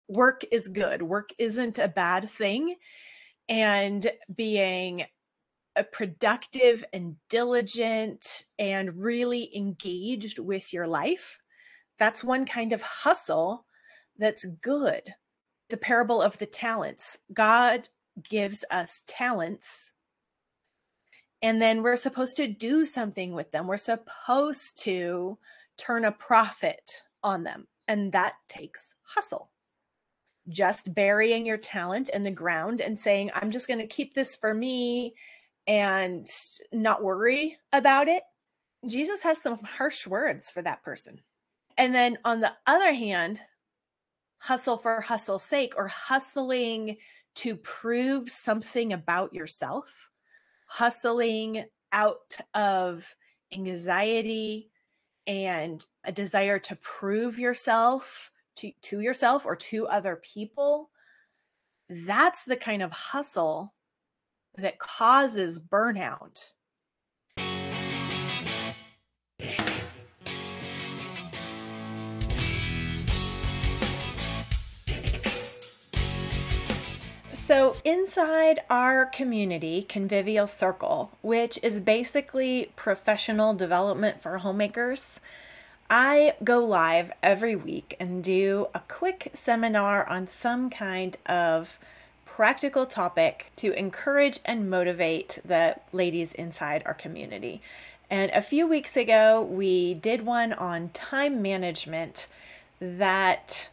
work is good. Work isn't a bad thing. And being a productive and diligent and really engaged with your life, that's one kind of hustle that's good. The parable of the talents. God gives us talents, and then we're supposed to do something with them. We're supposed to turn a profit on them, and that takes hustle. Just burying your talent in the ground and saying, I'm just going to keep this for me and not worry about it. Jesus has some harsh words for that person. And then on the other hand, hustle for hustle's sake, or hustling to prove something about yourself, hustling out of anxiety and a desire to prove yourself to yourself or to other people, that's the kind of hustle that causes burnout. So inside our community, Convivial Circle, which is basically professional development for homemakers, I go live every week and do a quick seminar on some kind of practical topic to encourage and motivate the ladies inside our community. And a few weeks ago, we did one on time management that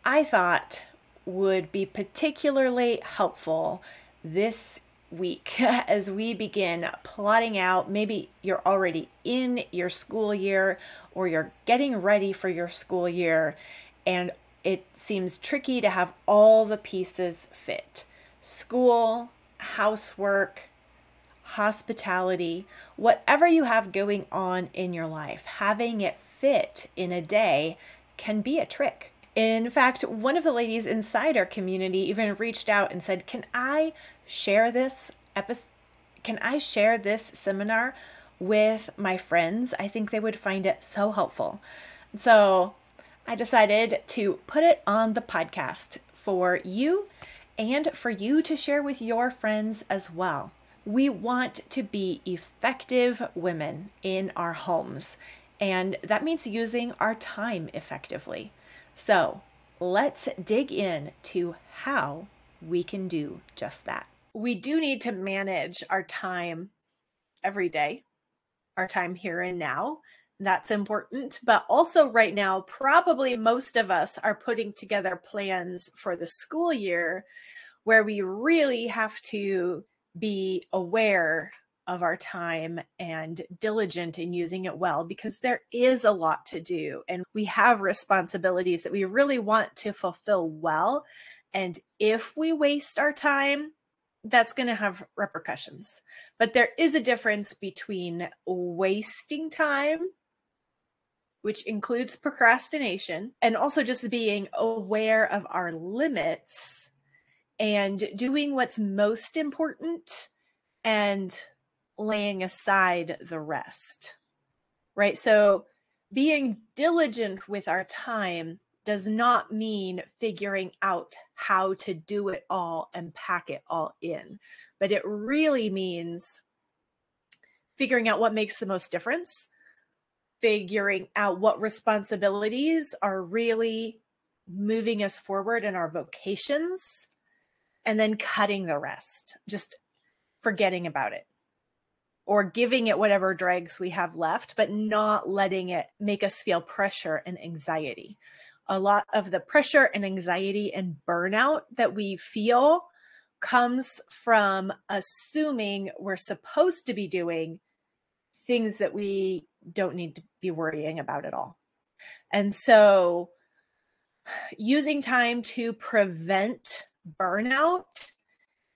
I thought would be particularly helpful this week as we begin plotting out. Maybe you're already in your school year or you're getting ready for your school year, and it seems tricky to have all the pieces fit. School, housework, hospitality, whatever you have going on in your life, having it fit in a day can be a trick. In fact, one of the ladies inside our community even reached out and said, Can I share this seminar with my friends? I think they would find it so helpful. So I decided to put it on the podcast for you and for you to share with your friends as well. We want to be effective women in our homes, and that means using our time effectively. So let's dig in to how we can do just that. We do need to manage our time every day, our time here and now. That's important. But also right now, probably most of us are putting together plans for the school year where we really have to be aware of our time and diligent in using it well, because there is a lot to do and we have responsibilities that we really want to fulfill well. And if we waste our time, that's going to have repercussions. But there is a difference between wasting time, which includes procrastination, and also just being aware of our limits and doing what's most important and laying aside the rest, right? So being diligent with our time does not mean figuring out how to do it all and pack it all in, but it really means figuring out what makes the most difference, figuring out what responsibilities are really moving us forward in our vocations, and then cutting the rest, just forgetting about it, or giving it whatever dregs we have left, but not letting it make us feel pressure and anxiety. A lot of the pressure and anxiety and burnout that we feel comes from assuming we're supposed to be doing things that we don't need to be worrying about at all. And so using time to prevent burnout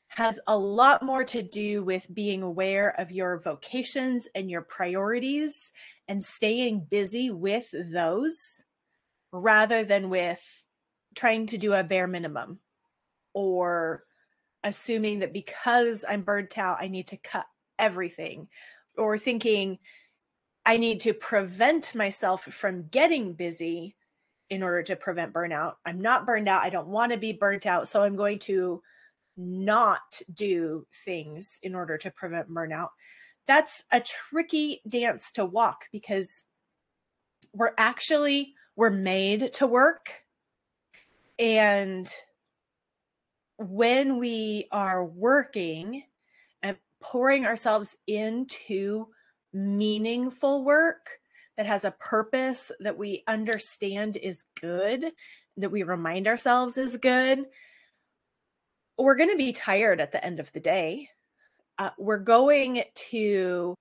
has a lot more to do with being aware of your vocations and your priorities and staying busy with those, rather than with trying to do a bare minimum or assuming that because I'm burnt out, I need to cut everything, or thinking I need to prevent myself from getting busy in order to prevent burnout. I'm not burned out. I don't want to be burnt out. So I'm going to not do things in order to prevent burnout. That's a tricky dance to walk because we're made to work. And when we are working and pouring ourselves into meaningful work that has a purpose that we understand is good, that we remind ourselves is good, we're going to be tired at the end of the day. We're going to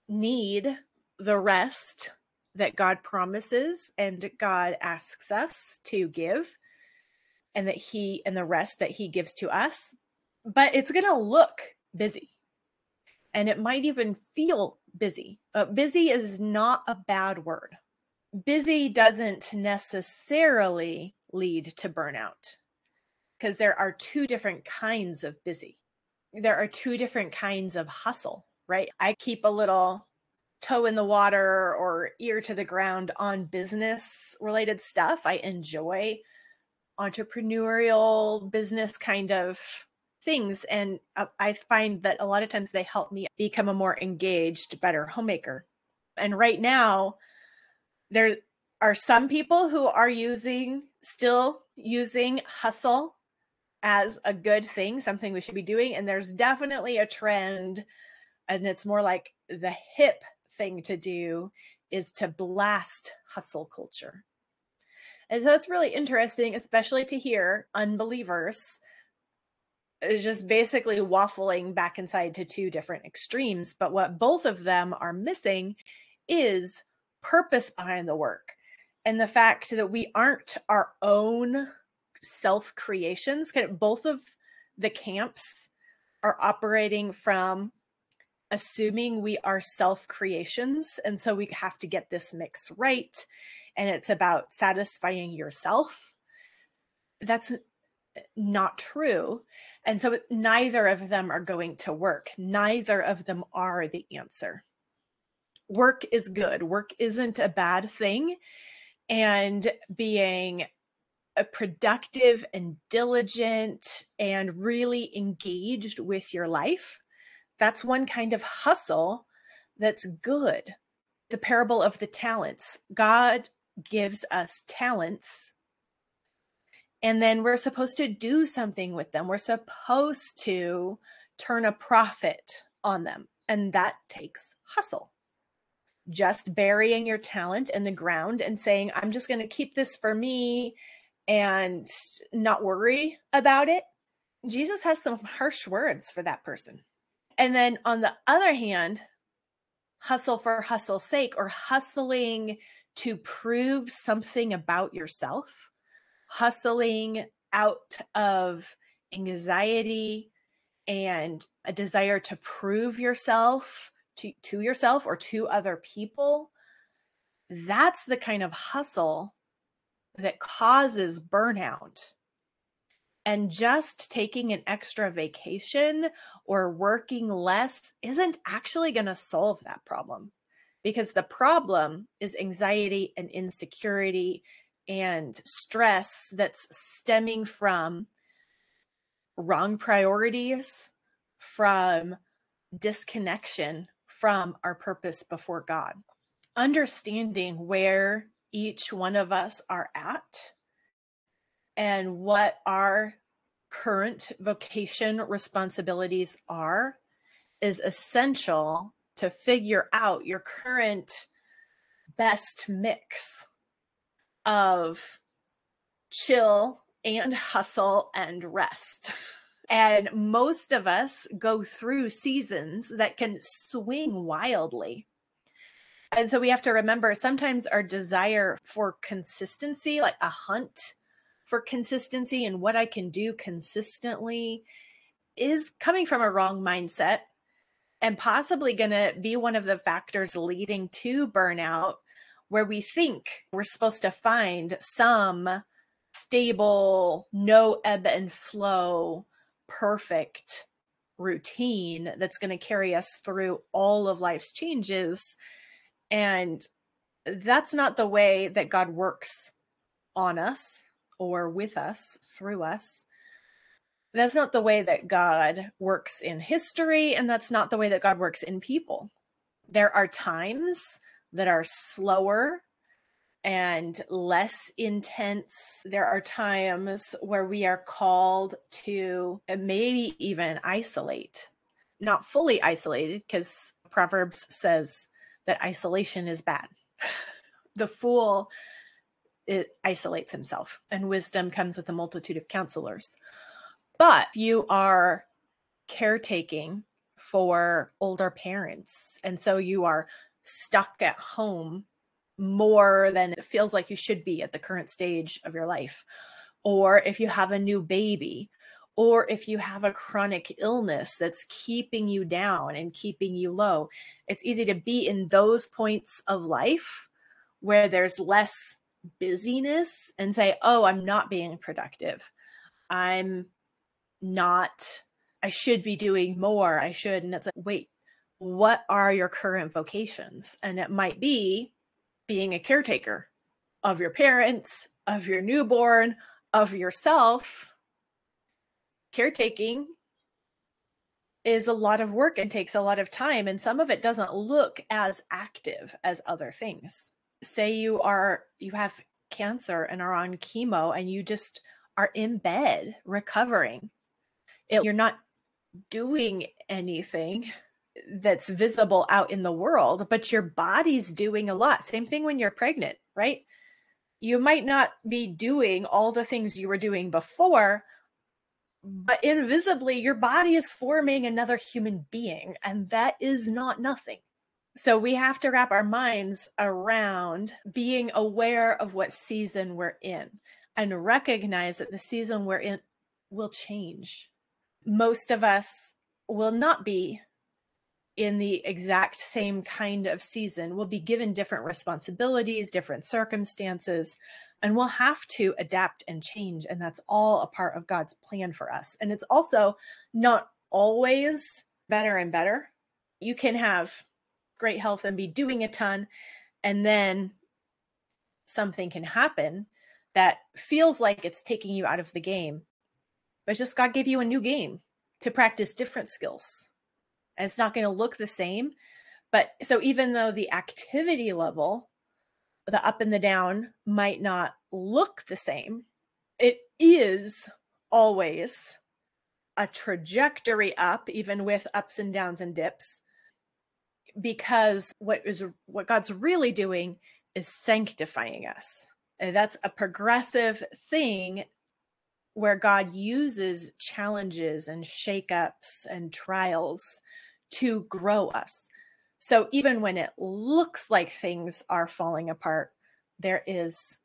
need the rest that God promises and God asks us to give, and the rest that he gives to us. But it's going to look busy, and it might even feel busy. Busy is not a bad word. Busy doesn't necessarily lead to burnout, because there are two different kinds of busy. There are two different kinds of hustle, right? I keep a little toe in the water or ear to the ground on business related stuff. I enjoy entrepreneurial business kind of things. And I find that a lot of times they help me become a more engaged, better homemaker. And right now, there are some people who are still using hustle as a good thing, something we should be doing. And there's definitely a trend, and it's more like the hip thing to do is to blast hustle culture. And so it's really interesting, especially to hear unbelievers just basically waffling back inside to two different extremes. But what both of them are missing is purpose behind the work, and the fact that we aren't our own self creations. Both of the camps are operating from assuming we are self creations. And so we have to get this mix right. And it's about satisfying yourself. That's not true. And so neither of them are going to work. Neither of them are the answer. Work is good. Work isn't a bad thing. And being a productive and diligent and really engaged with your life, that's one kind of hustle that's good. The parable of the talents. God gives us talents, and then we're supposed to do something with them. We're supposed to turn a profit on them, and that takes hustle. Just burying your talent in the ground and saying, I'm just going to keep this for me and not worry about it. Jesus has some harsh words for that person. And then on the other hand, hustle for hustle's sake, or hustling to prove something about yourself, hustling out of anxiety and a desire to prove yourself to yourself or to other people, that's the kind of hustle that causes burnout. And just taking an extra vacation or working less isn't actually going to solve that problem, because the problem is anxiety and insecurity and stress that's stemming from wrong priorities, from disconnection from our purpose before God. Understanding where each one of us are at and what our current vocation responsibilities are is essential to figure out your current best mix of chill and hustle and rest. And most of us go through seasons that can swing wildly. And so we have to remember sometimes our desire for consistency, like a hunt for consistency and what I can do consistently, is coming from a wrong mindset and possibly going to be one of the factors leading to burnout, where we think we're supposed to find some stable, no ebb and flow, perfect routine that's going to carry us through all of life's changes. And that's not the way that God works on us or with us, through us. That's not the way that God works in history, and that's not the way that God works in people. There are times that are slower and less intense. There are times where we are called to maybe even isolate, not fully isolated, because Proverbs says that isolation is bad. The fool, it isolates himself, and wisdom comes with a multitude of counselors. But you are caretaking for older parents, and so you are stuck at home more than it feels like you should be at the current stage of your life. Or if you have a new baby, or if you have a chronic illness that's keeping you down and keeping you low, it's easy to be in those points of life where there's less busyness and say, oh, I'm not being productive. I'm not, I should be doing more. I should. And it's like, wait, what are your current vocations? And it might be being a caretaker of your parents, of your newborn, of yourself. Caretaking is a lot of work and takes a lot of time, and some of it doesn't look as active as other things. Say you have cancer and are on chemo and you just are in bed recovering. You're not doing anything that's visible out in the world, but your body's doing a lot. Same thing when you're pregnant, right? You might not be doing all the things you were doing before, but invisibly, your body is forming another human being, and that is not nothing. So we have to wrap our minds around being aware of what season we're in and recognize that the season we're in will change. Most of us will not be in the exact same kind of season. We'll be given different responsibilities, different circumstances, and we'll have to adapt and change. And that's all a part of God's plan for us. And it's also not always better and better. You can have great health and be doing a ton, and then something can happen that feels like it's taking you out of the game. But it's just God gave you a new game to practice different skills. And it's not going to look the same. But so even though the activity level, the up and the down, might not look the same, it is always a trajectory up, even with ups and downs and dips, because what God's really doing is sanctifying us. And that's a progressive thing where God uses challenges and shakeups and trials to grow us. So even when it looks like things are falling apart, there is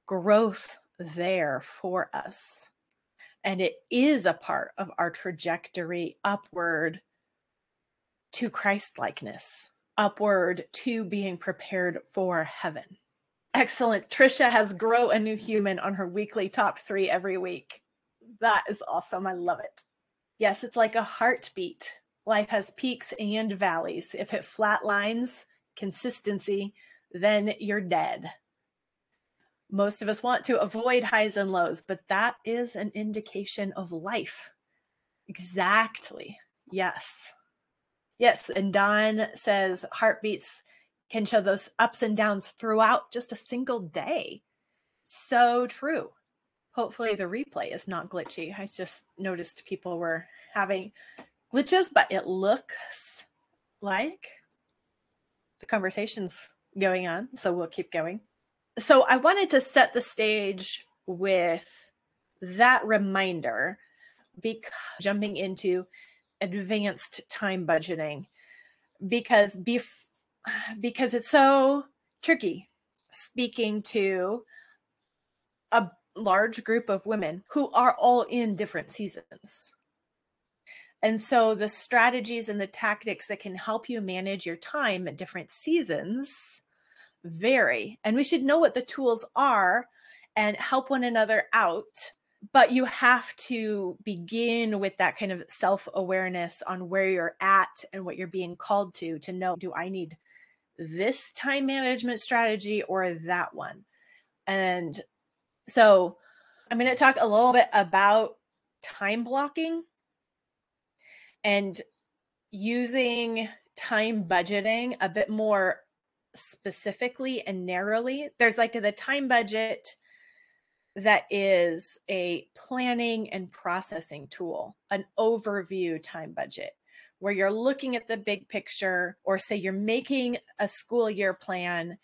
growth there for us. And it is a part of our trajectory upward to Christ-likeness, upward to being prepared for heaven. Excellent. Trisha has Grow a New Human on her weekly top 3 every week. That is awesome. I love it. Yes, it's like a heartbeat. Life has peaks and valleys. If it flatlines, consistency, then you're dead. Most of us want to avoid highs and lows, but that is an indication of life. Exactly. Yes. Yes. And Don says heartbeats can show those ups and downs throughout just a single day. So true. Hopefully the replay is not glitchy. I just noticed people were having glitches, but it looks like the conversation's going on, so we'll keep going. So I wanted to set the stage with that reminder, because jumping into advanced time budgeting, because it's so tricky speaking to a large group of women who are all in different seasons. And so the strategies and the tactics that can help you manage your time at different seasons vary. And we should know what the tools are and help one another out. But you have to begin with that kind of self-awareness on where you're at and what you're being called to know, do I need this time management strategy or that one? And So I'm going to talk a little bit about time blocking and using time budgeting a bit more specifically and narrowly. There's like the time budget that is a planning and processing tool, an overview time budget, where you're looking at the big picture, or say you're making a school year plan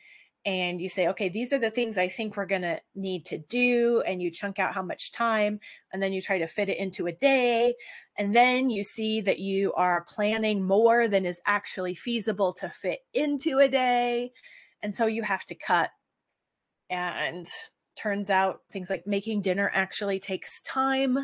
and you say, okay, these are the things I think we're going to need to do. And you chunk out how much time, and then you try to fit it into a day. And then you see that you are planning more than is actually feasible to fit into a day. And so you have to cut. And turns out things like making dinner actually takes time.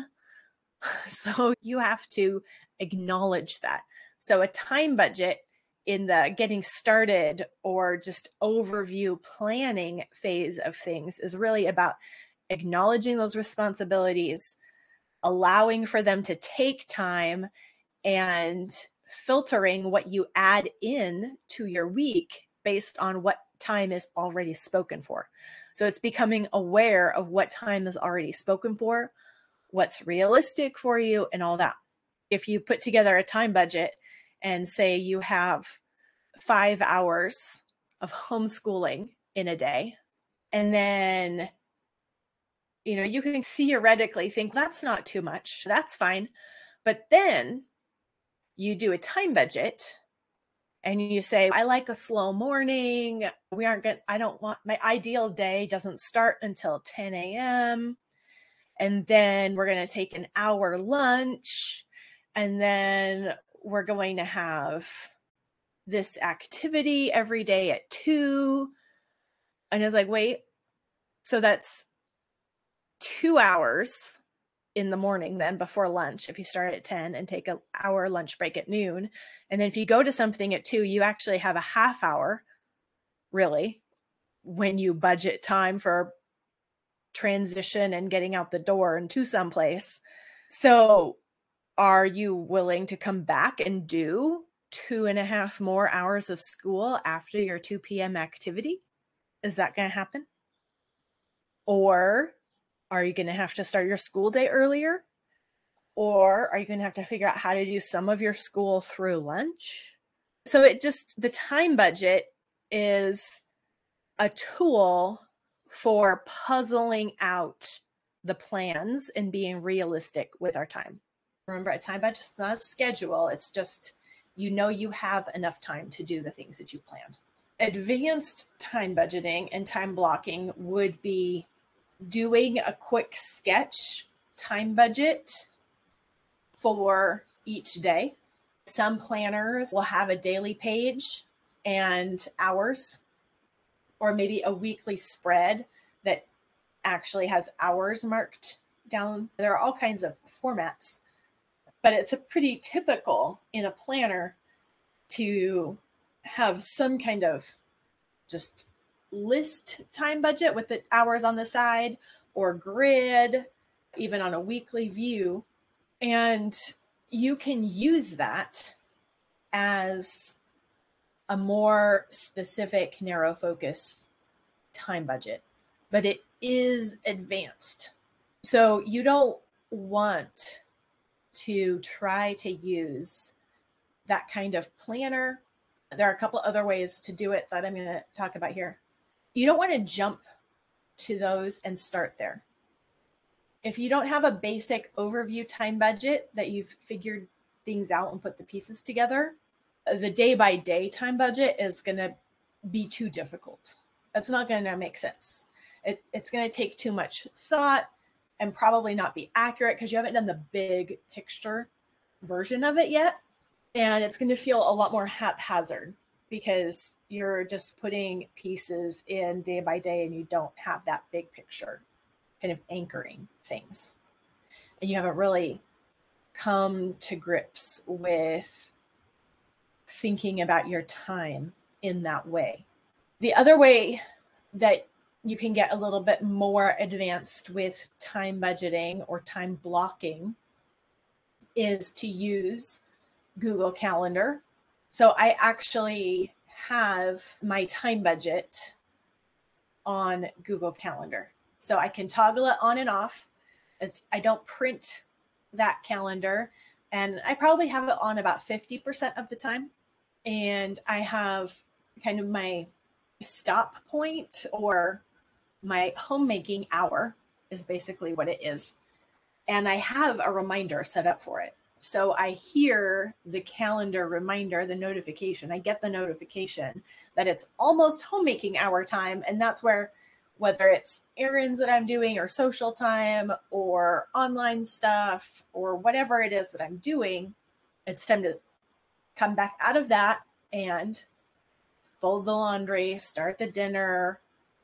So you have to acknowledge that. So a time budget in the getting started or just overview planning phase of things is really about acknowledging those responsibilities, allowing for them to take time, and filtering what you add in to your week based on what time is already spoken for. So it's becoming aware of what time is already spoken for, what's realistic for you, and all that. If you put together a time budget and say you have 5 hours of homeschooling in a day, and then you can theoretically think that's not too much, that's fine. But then you do a time budget and you say, I like a slow morning. I don't want, my ideal day doesn't start until 10 a.m. And then we're going to take an hour lunch. And then we're going to have this activity every day at 2. And it's like, wait, so that's 2 hours in the morning then before lunch if you start at 10 and take an hour lunch break at noon. And then if you go to something at 2, you actually have a half hour, really, when you budget time for transition and getting out the door and to someplace. So are you willing to come back and do 2.5 more hours of school after your 2 p.m. activity? Is that going to happen? Or are you going to have to start your school day earlier? Or are you going to have to figure out how to do some of your school through lunch? So the time budget is a tool for puzzling out the plans and being realistic with our time. Remember, a time budget is not a schedule. It's just, you have enough time to do the things that you planned. Advanced time budgeting and time blocking would be doing a quick sketch time budget for each day. Some planners will have a daily page and hours, or maybe a weekly spread that actually has hours marked down. There are all kinds of formats, but it's a pretty typical in a planner to have some kind of just list time budget with the hours on the side, or grid, even on a weekly view. And you can use that as a more specific, narrow focus time budget, but it is advanced. So you don't want to try to use that kind of planner. There are a couple other ways to do it that I'm going to talk about here. You don't want to jump to those and start there. If you don't have a basic overview time budget that you've figured things out and put the pieces together, the day-by-day time budget is going to be too difficult. It's not going to make sense. It's going to take too much thought and probably not be accurate because you haven't done the big picture version of it yet. And it's going to feel a lot more haphazard because you're just putting pieces in day by day and you don't have that big picture kind of anchoring things. And you haven't really come to grips with thinking about your time in that way. The other way that you can get a little bit more advanced with time budgeting or time blocking is to use Google Calendar. So I actually have my time budget on Google Calendar. So I can toggle it on and off. I don't print that calendar, and I probably have it on about 50% of the time. And I have kind of my stop point, or my homemaking hour is basically what it is. And I have a reminder set up for it. So I hear the calendar reminder, the notification. I get the notification that it's almost homemaking hour time. And that's where, whether it's errands that I'm doing or social time or online stuff or whatever it is that I'm doing, it's time to come back out of that and fold the laundry, start the dinner,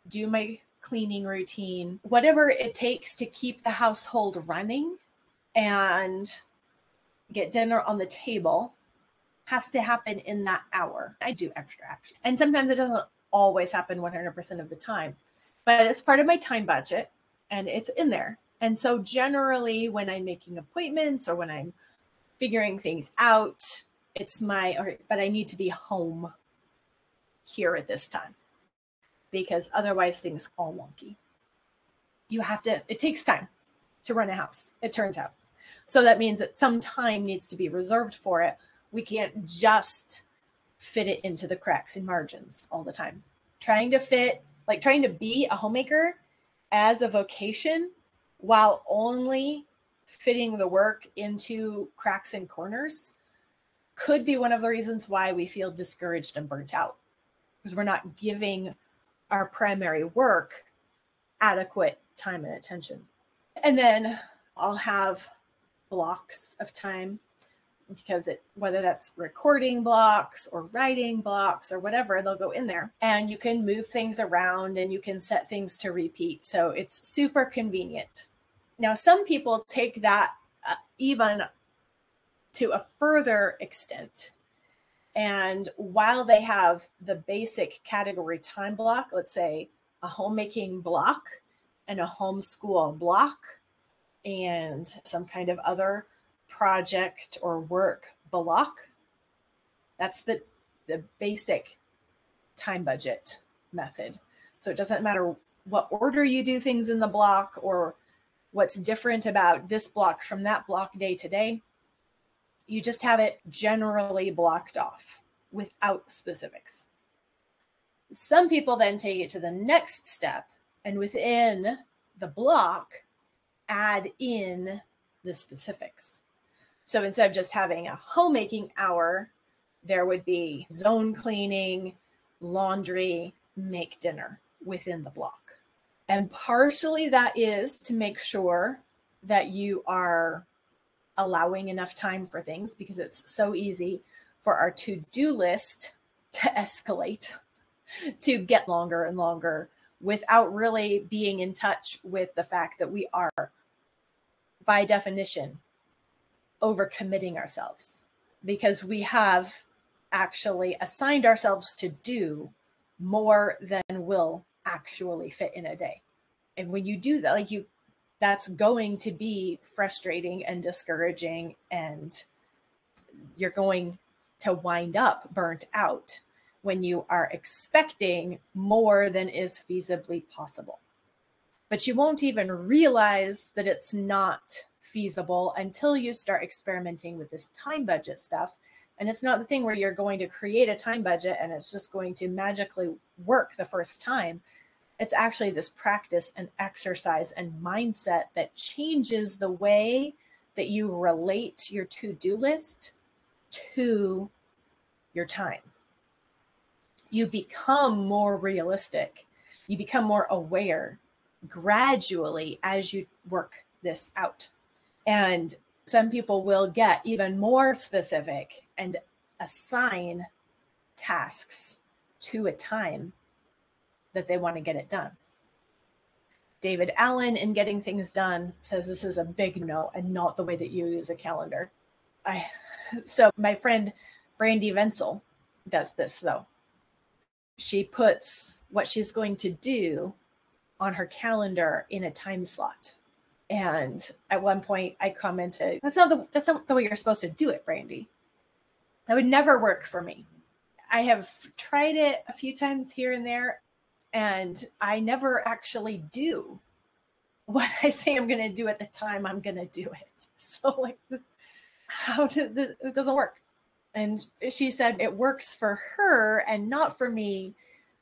do my cleaning routine, whatever it takes to keep the household running and get dinner on the table has to happen in that hour. I do extra action. And sometimes it doesn't always happen 100% of the time, but it's part of my time budget and it's in there. And so generally when I'm making appointments or when I'm figuring things out, it's but I need to be home here at this time, because otherwise things all wonky. It takes time to run a house, it turns out. So that means that some time needs to be reserved for it. We can't just fit it into the cracks and margins all the time. Trying to be a homemaker as a vocation while only fitting the work into cracks and corners could be one of the reasons why we feel discouraged and burnt out, because we're not giving our primary work adequate time and attention. And then I'll have blocks of time, because whether that's recording blocks or writing blocks or whatever, they'll go in there and you can move things around and you can set things to repeat. So it's super convenient. Now, some people take that even to a further extent. And while they have the basic category time block, let's say a homemaking block and a homeschool block and some kind of other project or work block, that's the basic time budget method. So it doesn't matter what order you do things in the block or what's different about this block from that block day to day. You just have it generally blocked off without specifics. Some people then take it to the next step, and within the block, add in the specifics. So instead of just having a homemaking hour, there would be zone cleaning, laundry, make dinner within the block. And partially that is to make sure that you are allowing enough time for things, because it's so easy for our to-do list to escalate, to get longer and longer without really being in touch with the fact that we are, by definition, overcommitting ourselves, because we have actually assigned ourselves to do more than will actually fit in a day. And when you do that, that's going to be frustrating and discouraging, and you're going to wind up burnt out when you are expecting more than is feasibly possible. But you won't even realize that it's not feasible until you start experimenting with this time budget stuff. And it's not the thing where you're going to create a time budget and it's just going to magically work the first time. It's actually this practice and exercise and mindset that changes the way that you relate your to-do list to your time. You become more realistic. You become more aware gradually as you work this out. And some people will get even more specific and assign tasks to a time that they want to get it done. David Allen, in Getting Things Done, says this is a big no and not the way that you use a calendar. So my friend Brandy Venzel does this, though. She puts what she's going to do on her calendar in a time slot. And at one point I commented, that's not the way you're supposed to do it, Brandy. That would never work for me. I have tried it a few times here and there, and I never actually do what I say I'm going to do at the time I'm going to do it. So like this, how did this, it doesn't work. And she said it works for her and not for me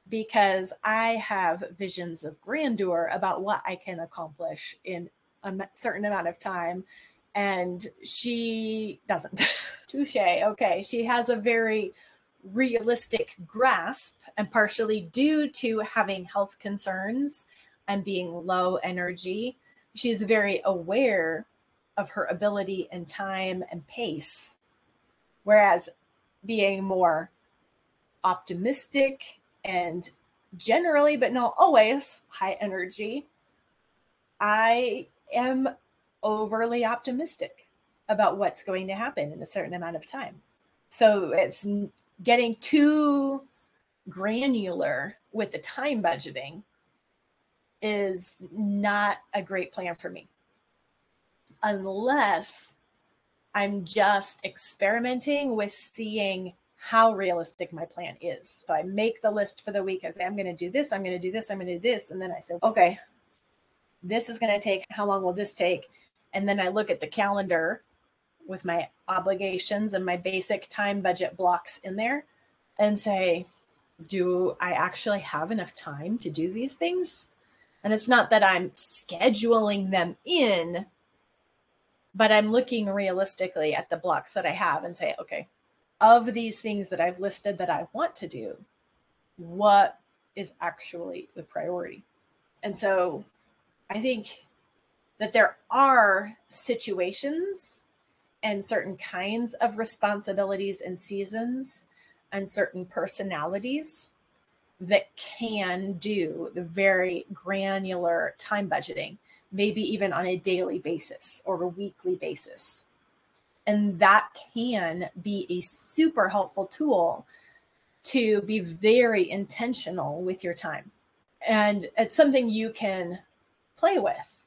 because I have visions of grandeur about what I can accomplish in a certain amount of time. And she doesn't. Touche. Okay. She has a very realistic grasp, and partially due to having health concerns and being low energy, she's very aware of her ability and time and pace. Whereas being more optimistic and generally, but not always, high energy, I am overly optimistic about what's going to happen in a certain amount of time. So it's getting too granular with the time budgeting is not a great plan for me, unless I'm just experimenting with seeing how realistic my plan is. So I make the list for the week. I say, I'm going to do this, I'm going to do this, I'm going to do this. And then I say, okay, this is going to take, how long will this take? And then I look at the calendar with my obligations and my basic time budget blocks in there and say, do I actually have enough time to do these things? And it's not that I'm scheduling them in, but I'm looking realistically at the blocks that I have and say, okay, of these things that I've listed that I want to do, what is actually the priority? And so I think that there are situations and certain kinds of responsibilities and seasons and certain personalities that can do the very granular time budgeting, maybe even on a daily basis or a weekly basis. And that can be a super helpful tool to be very intentional with your time. And it's something you can play with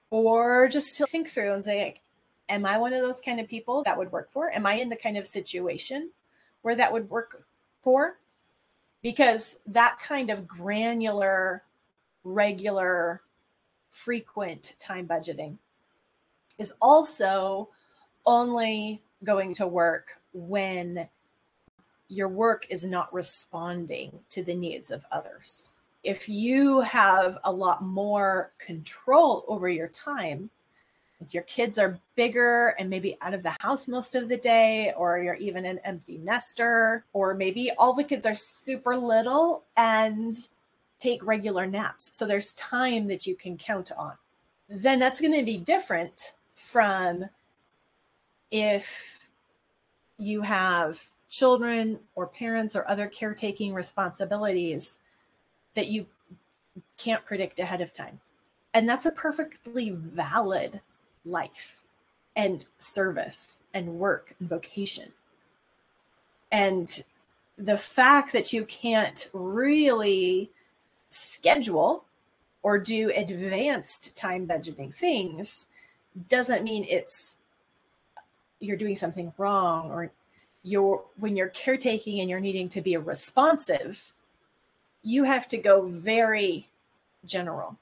or just to think through and say, like, am I one of those kind of people that would work for? Am I in the kind of situation where that would work for? Because that kind of granular, regular, frequent time budgeting is also only going to work when your work is not responding to the needs of others. If you have a lot more control over your time, if your kids are bigger and maybe out of the house most of the day, or you're even an empty nester, or maybe all the kids are super little and take regular naps, so there's time that you can count on, then that's going to be different from if you have children or parents or other caretaking responsibilities that you can't predict ahead of time. And that's a perfectly valid life and service and work and vocation. And the fact that you can't really schedule or do advanced time budgeting things doesn't mean you're doing something wrong, or when you're caretaking and you're needing to be responsive, you have to go very general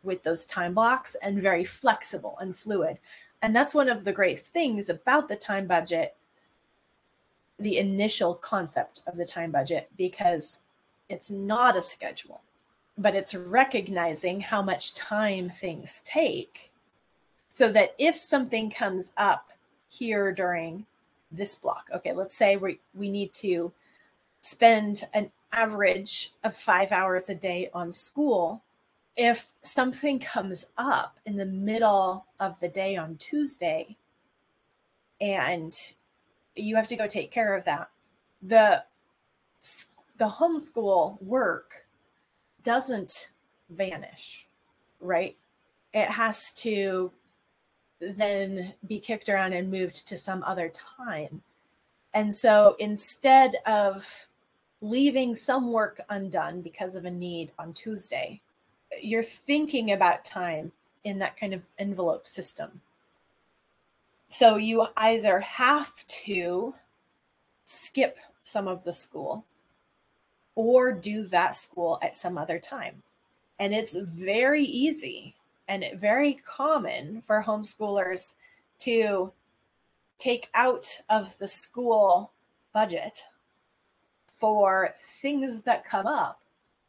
with those time blocks and very flexible and fluid. And that's one of the great things about the time budget, the initial concept of the time budget, because it's not a schedule, but it's recognizing how much time things take, so that if something comes up here during this block, okay, let's say we need to spend an average of 5 hours a day on school. If something comes up in the middle of the day on Tuesday and you have to go take care of that, the homeschool work doesn't vanish, right? It has to then be kicked around and moved to some other time. And so instead of leaving some work undone because of a need on Tuesday, you're thinking about time in that kind of envelope system. So you either have to skip some of the school or do that school at some other time. And it's very easy and very common for homeschoolers to take out of the school budget for things that come up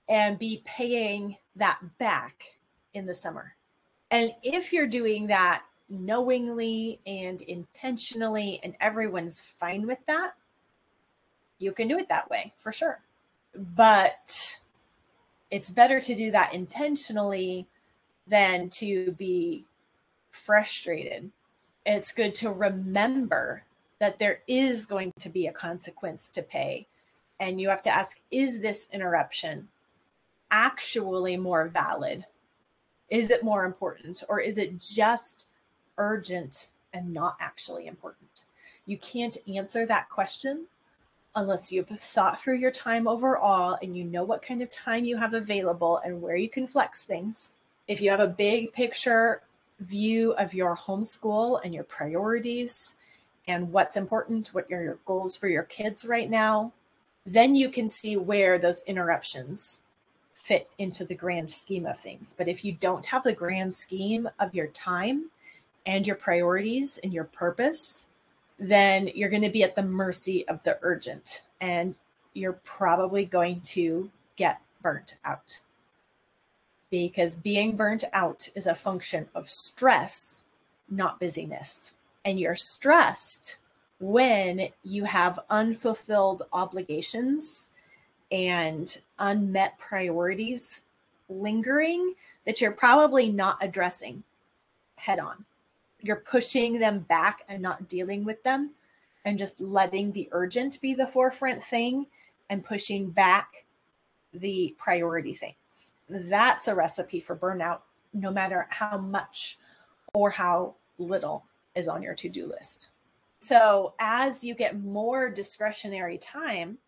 and be paying that back in the summer. And if you're doing that knowingly and intentionally, and everyone's fine with that, you can do it that way for sure. But it's better to do that intentionally than to be frustrated. It's good to remember that there is going to be a consequence to pay. And you have to ask, is this interruption actually more valid? Is it more important? Or is it just urgent and not actually important? You can't answer that question unless you've thought through your time overall and you know what kind of time you have available and where you can flex things. If you have a big picture view of your homeschool and your priorities and what's important, what are your goals for your kids right now, then you can see where those interruptions fit into the grand scheme of things. But if you don't have the grand scheme of your time and your priorities and your purpose, then you're going to be at the mercy of the urgent, and you're probably going to get burnt out. Because being burnt out is a function of stress, not busyness. And you're stressed when you have unfulfilled obligations and unmet priorities lingering that you're probably not addressing head on. You're pushing them back and not dealing with them and just letting the urgent be the forefront thing and pushing back the priority things. That's a recipe for burnout, no matter how much or how little is on your to-do list. So as you get more discretionary time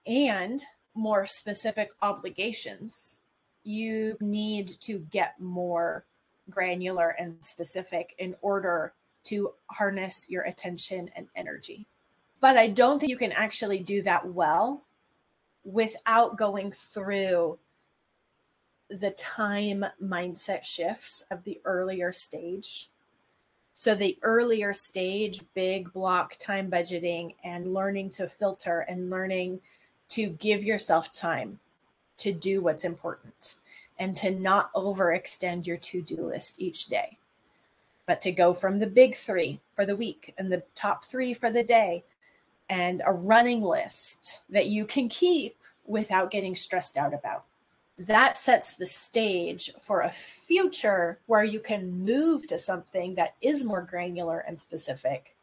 and more specific obligations, you need to get more granular and specific in order to harness your attention and energy. But I don't think you can actually do that well without going through the time mindset shifts of the earlier stage. So the earlier stage, big block time budgeting and learning to filter and learning to give yourself time to do what's important and to not overextend your to-do list each day, but to go from the big 3 for the week and the top 3 for the day and a running list that you can keep without getting stressed out about. That sets the stage for a future where you can move to something that is more granular and specific.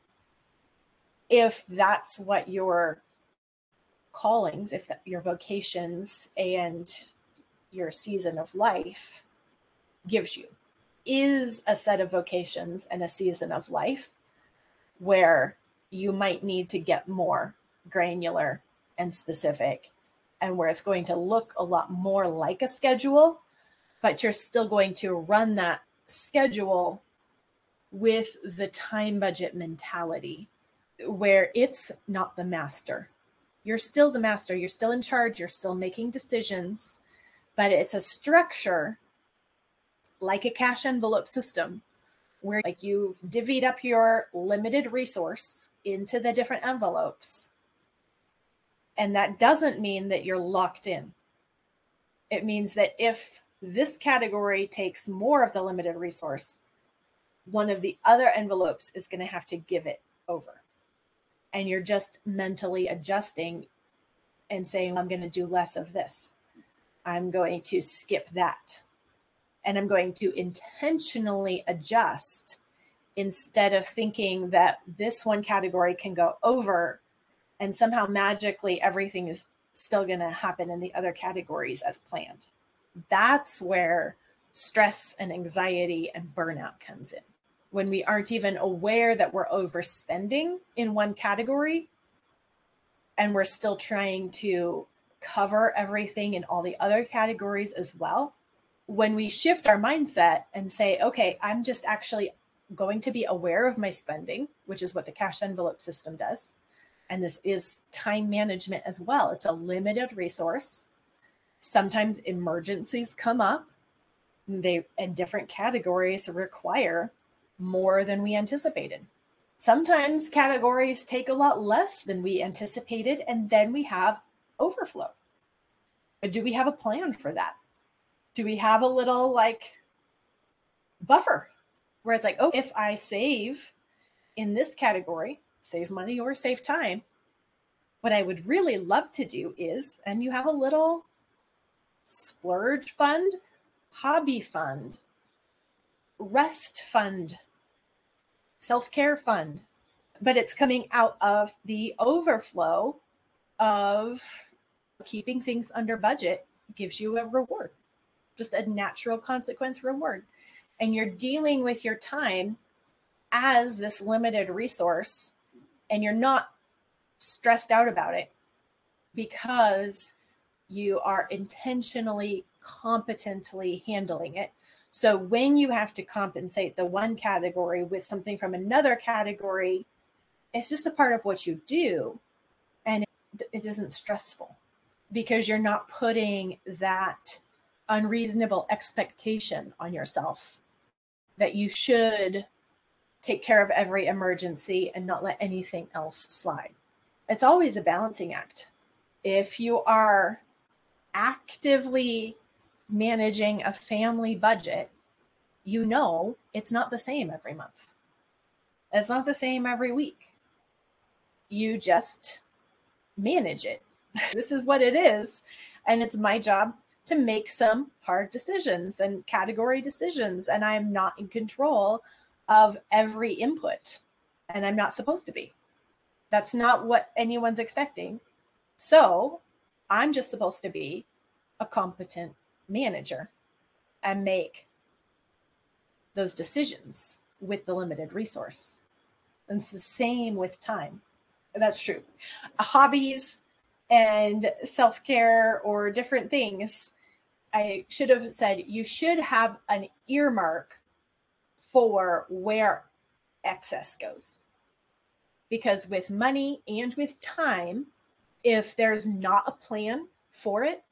If that's what your callings, if your vocations and your season of life gives you, is a set of vocations and a season of life where you might need to get more granular and specific, and where it's going to look a lot more like a schedule, but you're still going to run that schedule with the time budget mentality where it's not the master. You're still the master. You're still in charge. You're still making decisions, but it's a structure like a cash envelope system where like you've divvied up your limited resource into the different envelopes. And that doesn't mean that you're locked in. It means that if this category takes more of the limited resource, one of the other envelopes is going to have to give it over. And you're just mentally adjusting and saying, I'm going to do less of this. I'm going to skip that. And I'm going to intentionally adjust instead of thinking that this one category can go over and somehow magically everything is still going to happen in the other categories as planned. That's where stress and anxiety and burnout comes in. When we aren't even aware that we're overspending in one category and we're still trying to cover everything in all the other categories as well. When we shift our mindset and say, okay, I'm just actually going to be aware of my spending, which is what the cash envelope system does. And this is time management as well. It's a limited resource. Sometimes emergencies come up And different categories require more than we anticipated. Sometimes categories take a lot less than we anticipated, and then we have overflow. But do we have a plan for that? Do we have a little buffer where it's like, oh, if I save in this category, save money or save time, what I would really love to do is, and you have a little splurge fund, hobby fund, rest fund, self-care fund, but it's coming out of the overflow of keeping things under budget gives you a reward, just a natural consequence reward. And you're dealing with your time as this limited resource, and you're not stressed out about it because you are intentionally, competently handling it. So when you have to compensate the one category with something from another category, it's just a part of what you do. And it isn't stressful because you're not putting that unreasonable expectation on yourself that you should take care of every emergency and not let anything else slide. It's always a balancing act. If you are actively managing a family budget, you know it's not the same every month. It's not the same every week. You just manage it. This is what it is. And it's my job to make some hard decisions and category decisions. And I'm not in control of every input. And I'm not supposed to be. That's not what anyone's expecting. So I'm just supposed to be a competent manager and make those decisions with the limited resource. And it's the same with time. That's true. Hobbies and self-care or different things, I should have said you should have an earmark for where excess goes. Because with money and with time, if there's not a plan for it,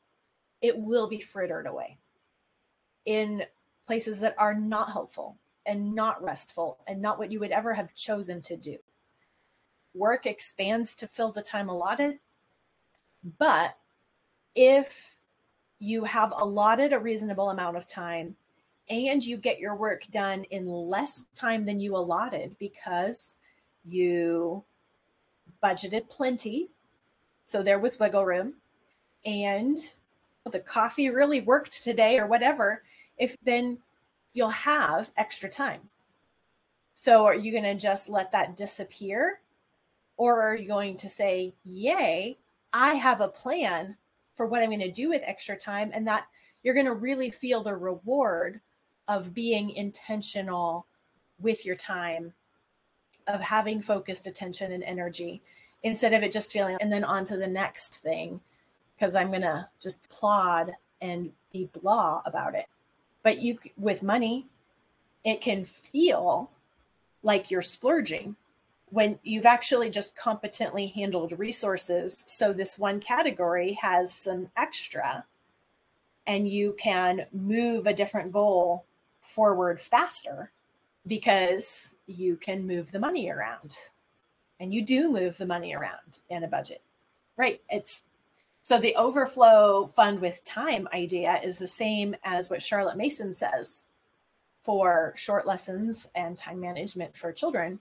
it will be frittered away in places that are not helpful and not restful and not what you would ever have chosen to do. Work expands to fill the time allotted, but if you have allotted a reasonable amount of time and you get your work done in less time than you allotted because you budgeted plenty, so there was wiggle room, and the coffee really worked today or whatever, if then you'll have extra time. So are you going to just let that disappear? Or are you going to say, yay, I have a plan for what I'm going to do with extra time, and that you're going to really feel the reward of being intentional with your time, of having focused attention and energy, instead of it just feeling, and then on to the next thing, because I'm going to just plod and be blah about it. But with money, it can feel like you're splurging when you've actually just competently handled resources. So this one category has some extra, and you can move a different goal forward faster because you can move the money around. And you do move the money around in a budget, right? So the overflow fund with time idea is the same as what Charlotte Mason says for short lessons and time management for children,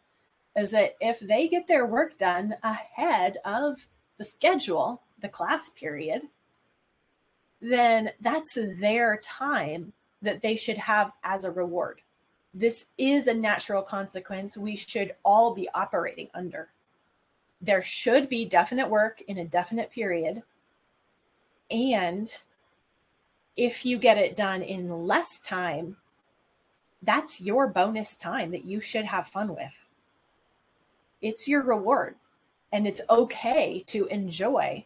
is that if they get their work done ahead of the schedule, the class period, then that's their time that they should have as a reward. This is a natural consequence we should all be operating under. There should be definite work in a definite period. And if you get it done in less time, that's your bonus time that you should have fun with. It's your reward. And it's okay to enjoy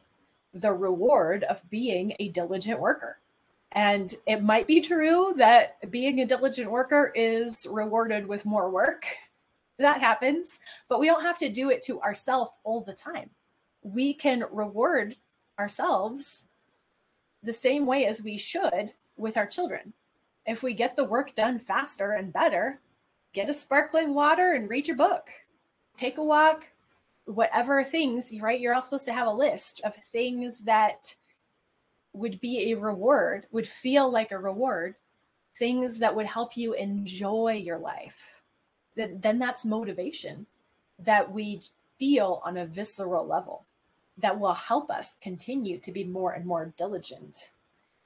the reward of being a diligent worker. And it might be true that being a diligent worker is rewarded with more work. That happens, but we don't have to do it to ourselves all the time. We can reward ourselves the same way as we should with our children. If we get the work done faster and better, get a sparkling water and read your book. Take a walk, whatever things, right? You're all supposed to have a list of things that would be a reward, would feel like a reward, things that would help you enjoy your life. Then that's motivation that we feel on a visceral level that will help us continue to be more and more diligent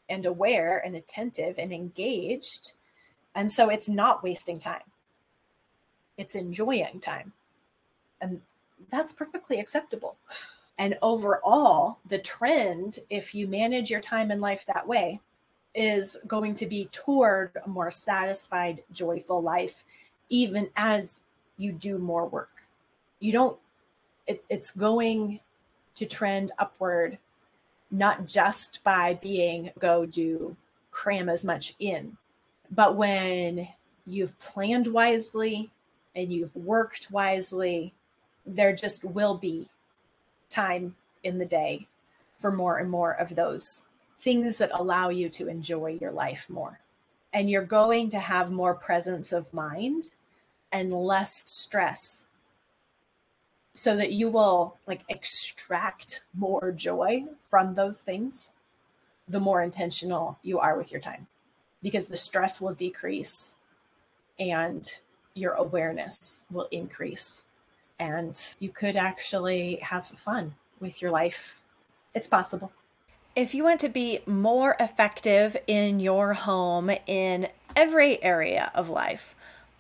and aware and attentive and engaged. And so it's not wasting time. It's enjoying time. And that's perfectly acceptable. And overall, the trend, if you manage your time in life that way, is going to be toward a more satisfied, joyful life, even as you do more work. It's going to trend upward, not just by being go do cram as much in, but when you've planned wisely and you've worked wisely, there just will be time in the day for more and more of those things that allow you to enjoy your life more. And you're going to have more presence of mind and less stress, so that you will like extract more joy from those things the more intentional you are with your time, because the stress will decrease and your awareness will increase, and you could actually have fun with your life. It's possible. If you want to be more effective in your home in every area of life,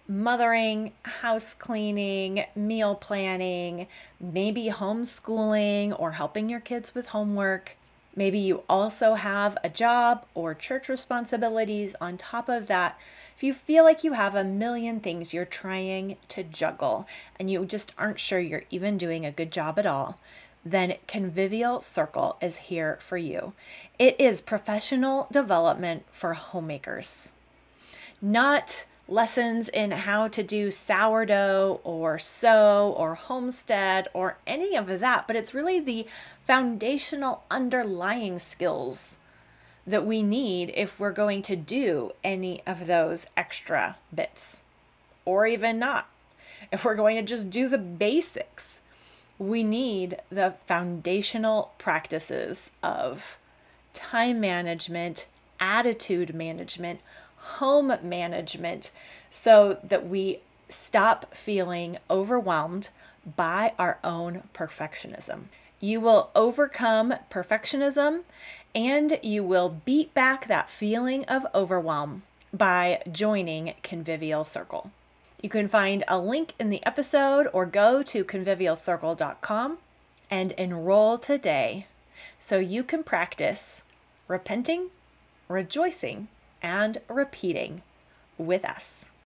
mothering, house cleaning, meal planning, maybe homeschooling or helping your kids with homework. Maybe you also have a job or church responsibilities on top of that. If you feel like you have a million things you're trying to juggle and you just aren't sure you're even doing a good job at all, then Convivial Circle is here for you. It is professional development for homemakers, not lessons in how to do sourdough or sew or homestead or any of that, but it's really the foundational underlying skills that we need if we're going to do any of those extra bits, or even not. If we're going to just do the basics, we need the foundational practices of time management, attitude management, home management, so that we stop feeling overwhelmed by our own perfectionism. You will overcome perfectionism and you will beat back that feeling of overwhelm by joining Convivial Circle. You can find a link in the episode or go to convivialcircle.com and enroll today so you can practice repenting, rejoicing, and repeating with us.